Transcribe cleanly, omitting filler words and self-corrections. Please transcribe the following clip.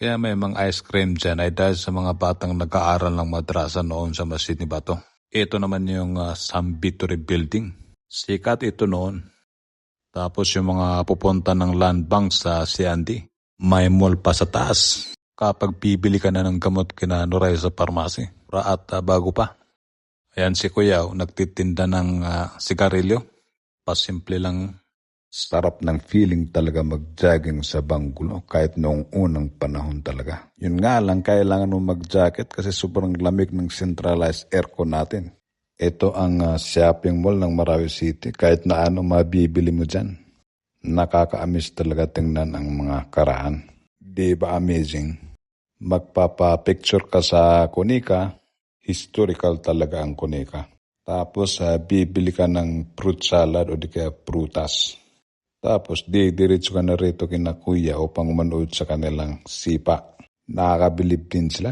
Kaya may mga ice cream dyan ay dahil sa mga batang nag-aaral ng madrasa noon sa Masjid ni Bato. Ito naman yung Sambitory Building. Sikat ito noon. Tapos yung mga pupunta ng land bank sa Siandi. May mall pa sa taas. Kapag bibili ka na ng gamot kina Nuray sa parmasi. At bago pa. Ayan si Kuya, nagtitinda ng sigarilyo. Pasimple lang. Sarap ng feeling talaga mag-jogging sa Banggulo kahit noong unang panahon talaga. Yun nga lang, kailangan mo mag-jacket kasi sobrang lamig ng centralized aircon natin. Ito ang shopping mall ng Marawi City. Kahit na ano mabibili mo dyan. Nakaka-amiss talaga tingnan ang mga karaan. Di ba amazing? Magpapa-picture ka sa Kunika, historical talaga ang Kunika. Tapos bibili ka ng fruit salad o di kaya prutas. Tapos diretso ka na rito kina Kuya upang manood sa kanilang sipa. Nakakabilib din sila.